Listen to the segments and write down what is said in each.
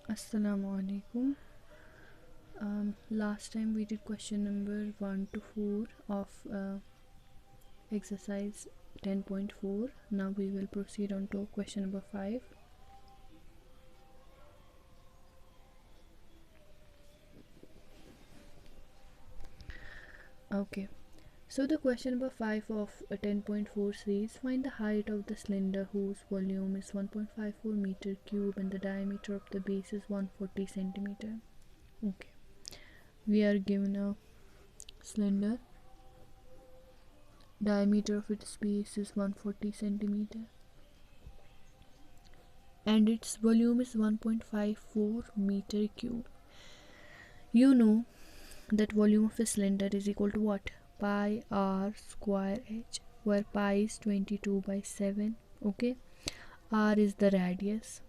Assalamu alaikum. Last time we did question number 1 to 4 of exercise 10.4. Now we will proceed on to question number 5. Okay, so the question number 5 of 10.4 says find the height of the cylinder whose volume is 1.54 meter cube and the diameter of the base is 140 centimeter. Okay, we are given a cylinder, diameter of its base is 140 centimeter and its volume is 1.54 meter cube. You know that volume of a cylinder is equal to what? Pi r square h, where pi is 22 by 7. Okay, r is the radius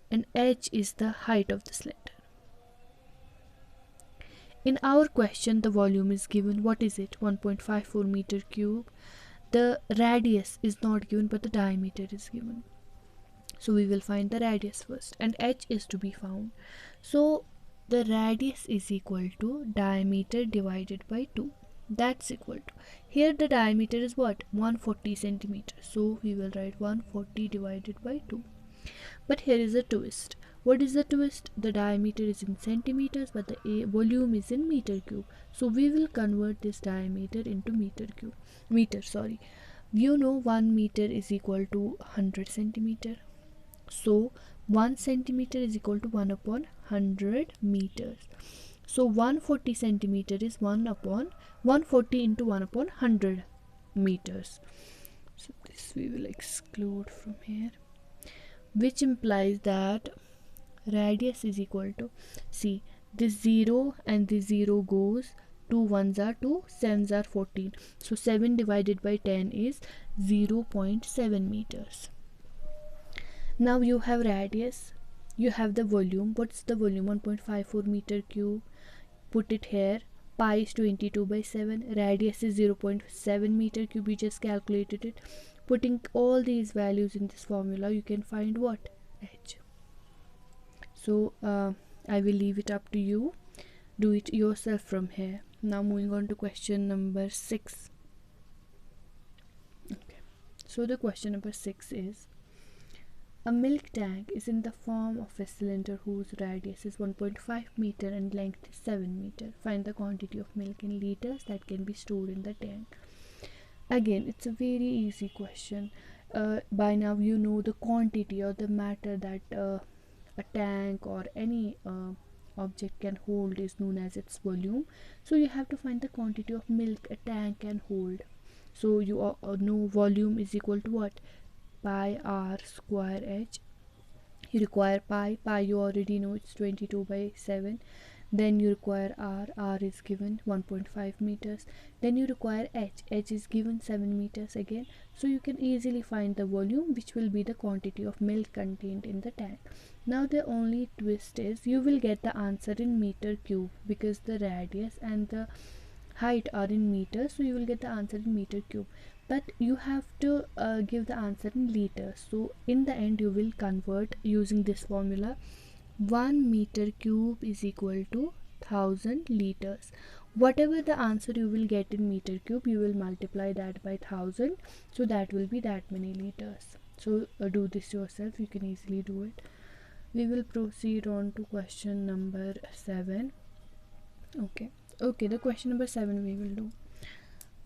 and h is the height of the cylinder. In our question the volume is given. What is it? 1.54 meter cube. The radius is not given but the diameter is given, so we will find the radius first and h is to be found. So the radius is equal to diameter divided by 2. That's equal to, here the diameter is what? 140 centimeters, so we will write 140 divided by 2. But here is a twist. What is the twist? The diameter is in centimeters but the volume is in meter cube, so we will convert this diameter into meter. You know 1 meter is equal to 100 centimeter, so 1 centimeter is equal to 1 upon 100 meters. So 140 centimeter is 140 into 1 upon 100 meters. So this we will exclude from here, which implies that radius is equal to, see, this 0 and this 0 goes, 2 ones are 2, 7s are 14, so 7 divided by 10 is 0.7 meters. Now you have radius, you have the volume. What's the volume? 1.54 meter cube. Put it here. Pi is 22 by 7. Radius is 0.7 meter cube. You just calculated it. Putting all these values in this formula, you can find what? H. So I will leave it up to you. Do it yourself from here. Now moving on to question number 6. Okay. So the question number 6 is, a milk tank is in the form of a cylinder whose radius is 1.5 meter and length is 7 meter. Find the quantity of milk in liters that can be stored in the tank. Again, it's a very easy question. By now you know the quantity or the matter that a tank or any object can hold is known as its volume. So you have to find the quantity of milk a tank can hold. So you know volume is equal to what? Pi r square h. You require pi you already know, it's 22 by 7. Then you require r is given 1.5 meters. Then you require h is given 7 meters again. So you can easily find the volume, which will be the quantity of milk contained in the tank. Now the only twist is you will get the answer in meter cube because the radius and the height are in meters, so you will get the answer in meter cube, but you have to give the answer in liters. So in the end you will convert using this formula. 1 meter cube is equal to 1000 liters. Whatever the answer you will get in meter cube, you will multiply that by 1000, so that will be that many liters. So do this yourself, you can easily do it. We will proceed on to question number 7. Okay, the question number 7 we will do.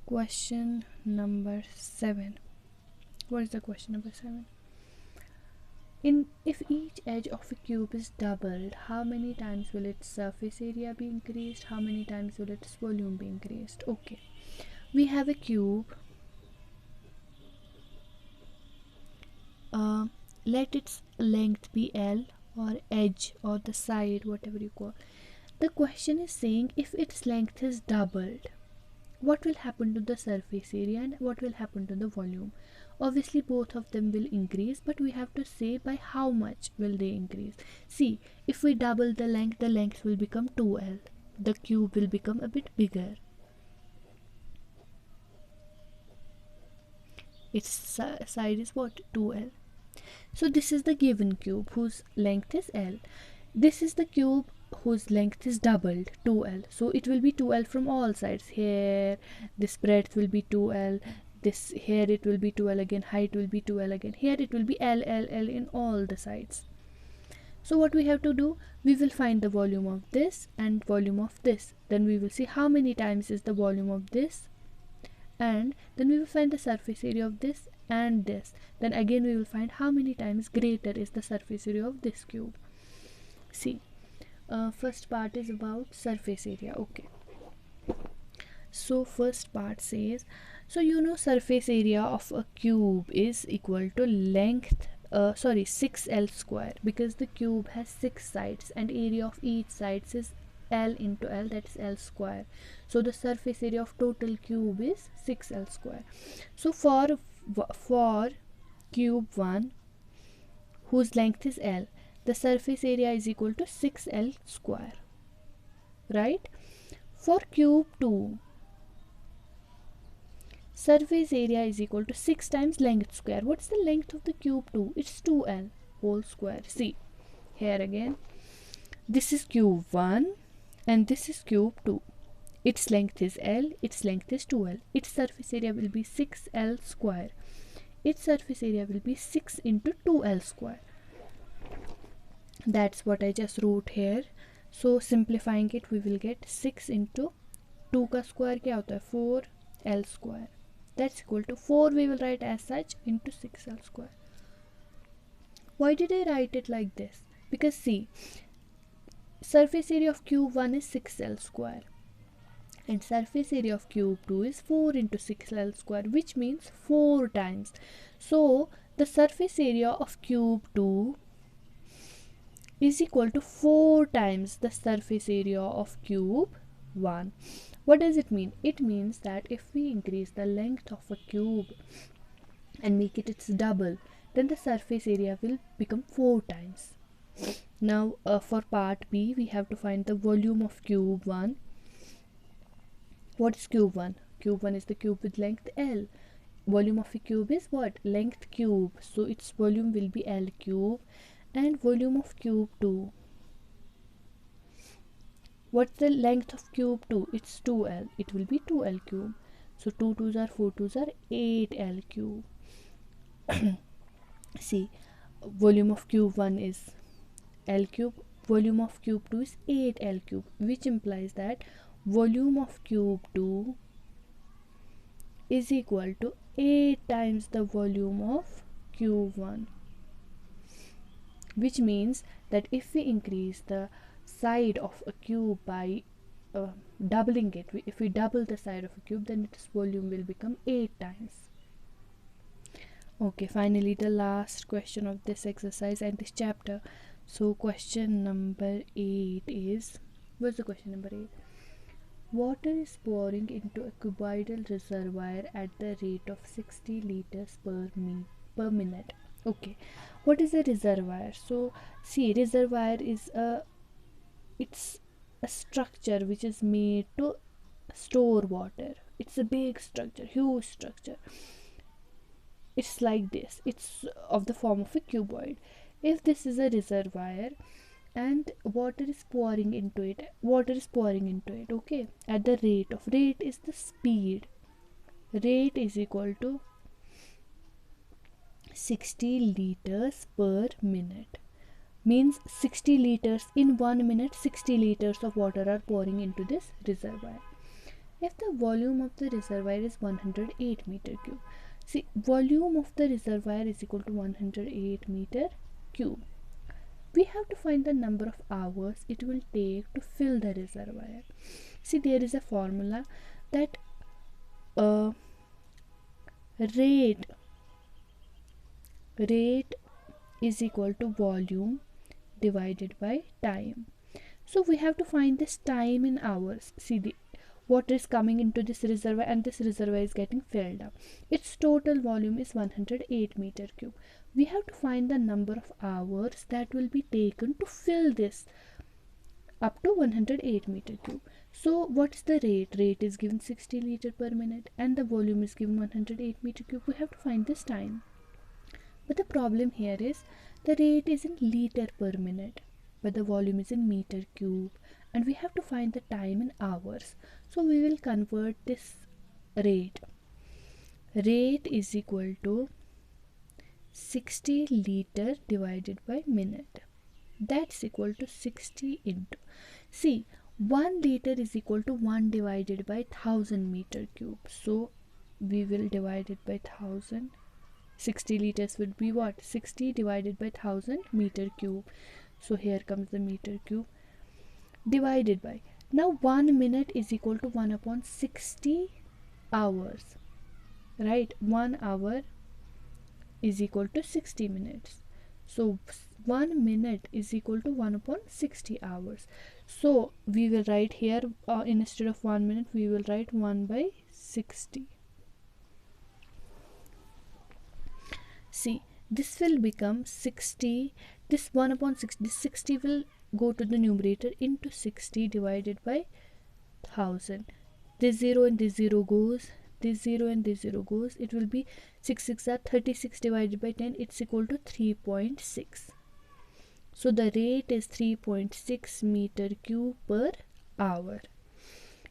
Question number 7. What is the question number 7? If each edge of a cube is doubled, how many times will its surface area be increased? How many times will its volume be increased? Okay, we have a cube. Let its length be L, or edge, or the side, whatever you call. The question is saying if its length is doubled, what will happen to the surface area and what will happen to the volume? Obviously both of them will increase, but we have to say by how much will they increase. See, if we double the length will become 2L. The cube will become a bit bigger. Its side is what? 2L. So this is the given cube whose length is L. This is the cube whose length is doubled, 2L. So it will be 2L from all sides. Here this breadth will be 2L, this here it will be 2L again, height will be 2L again, here it will be L, L, L in all the sides. So what we have to do, we will find the volume of this and volume of this. Then we will see how many times is the volume of this, and then we will find the surface area of this and this. Then again we will find how many times greater is the surface area of this cube. See, first part is about surface area. Okay, so first part says, so you know surface area of a cube is equal to length 6L square, because the cube has 6 sides and area of each sides is L into L, that is L square. So the surface area of total cube is 6L square. So for cube 1 whose length is L, the surface area is equal to 6L square, right? For cube 2, surface area is equal to 6 times length square. What's the length of the cube 2? It's 2L whole square. See, here again, this is cube 1 and this is cube 2. Its length is L, its length is 2L. Its surface area will be 6L square. Its surface area will be 6 into 2L square. That's what I just wrote here. So simplifying it, we will get 6 into 2 का square क्या होता है 4L square. That's equal to 4 we will write as such into 6L square. Why did I write it like this? Because see, surface area of cube 1 is 6L square and surface area of cube 2 is 4 into 6L square, which means 4 times. So the surface area of cube 2 is equal to 4 times the surface area of cube 1. What does it mean? It means that if we increase the length of a cube and make it its double, then the surface area will become 4 times. Now for part B, we have to find the volume of cube 1. What is cube 1? Cube 1 is the cube with length L. Volume of a cube is what? Length cube. So its volume will be L cube. And volume of cube 2. What's the length of cube 2? It's 2L. It will be 2L cube. So 2 2s are 4 2s are 8L cube. See, volume of cube 1 is L cube. Volume of cube 2 is 8L cube, which implies that volume of cube 2 is equal to 8 times the volume of cube 1. Which means that if we increase the side of a cube by doubling it, if we double the side of a cube, then its volume will become 8 times. Okay, finally the last question of this exercise and this chapter. So question number 8 is, what's the question number 8? Water is pouring into a cuboidal reservoir at the rate of 60 liters per minute. Okay, what is a reservoir? So see, reservoir is it's a structure which is made to store water. It's a big structure, huge structure. It's like this. It's of the form of a cuboid. If this is a reservoir and water is pouring into it, okay, at the rate is the speed. Rate is equal to 60 liters per minute. Means 60 liters in 1 minute, 60 liters of water are pouring into this reservoir. If the volume of the reservoir is 108 meter cube, see, volume of the reservoir is equal to 108 meter cube. We have to find the number of hours it will take to fill the reservoir. See, there is a formula that rate is equal to volume divided by time. So we have to find this time in hours. See, the water is coming into this reservoir and this reservoir is getting filled up. Its total volume is 108 meter cube. We have to find the number of hours that will be taken to fill this up to 108 meter cube. So what's the rate? Rate is given 60 liter per minute and the volume is given 108 meter cube. We have to find this time. But the problem here is the rate is in liter per minute, but the volume is in meter cube, and we have to find the time in hours. So we will convert this rate. Rate is equal to 60 liter divided by minute. That's equal to 60 into, see, 1 liter is equal to 1 divided by 1000 meter cube. So we will divide it by 1000. 60 liters would be what? 60 divided by 1000 meter cube. So here comes the meter cube divided by, now 1 minute is equal to 1 upon 60 hours, right? 1 hour is equal to 60 minutes. So 1 minute is equal to 1 upon 60 hours. So we will write here, instead of 1 minute, we will write 1 by 60. See, this will become 60, this 1 upon 60, this 60 will go to the numerator into 60 divided by 1000. This 0 and this 0 goes, this 0 and this 0 goes, it will be 6 6 are 36 divided by 10, it's equal to 3.6. So the rate is 3.6 meter cube per hour.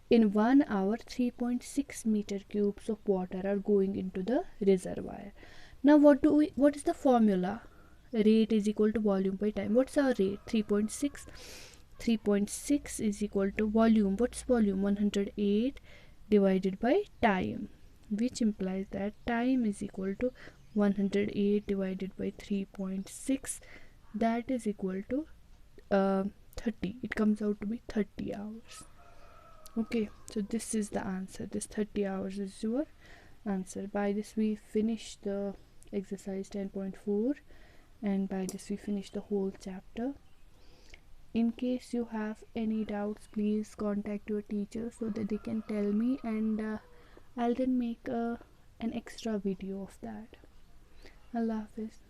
In 1 hour, 3.6 meter cubes of water are going into the reservoir. Now what is the formula? Rate is equal to volume by time. What's our rate? 3.6. 3.6 is equal to volume. What's volume? 108 divided by time, which implies that time is equal to 108 divided by 3.6. That is equal to 30. It comes out to be 30 hours. Okay, so this is the answer. This 30 hours is your answer. By this we finish the exercise 10.4, and by this we finish the whole chapter. In case you have any doubts, please contact your teacher so that they can tell me, and I'll then make an extra video of that. Allah Hafiz.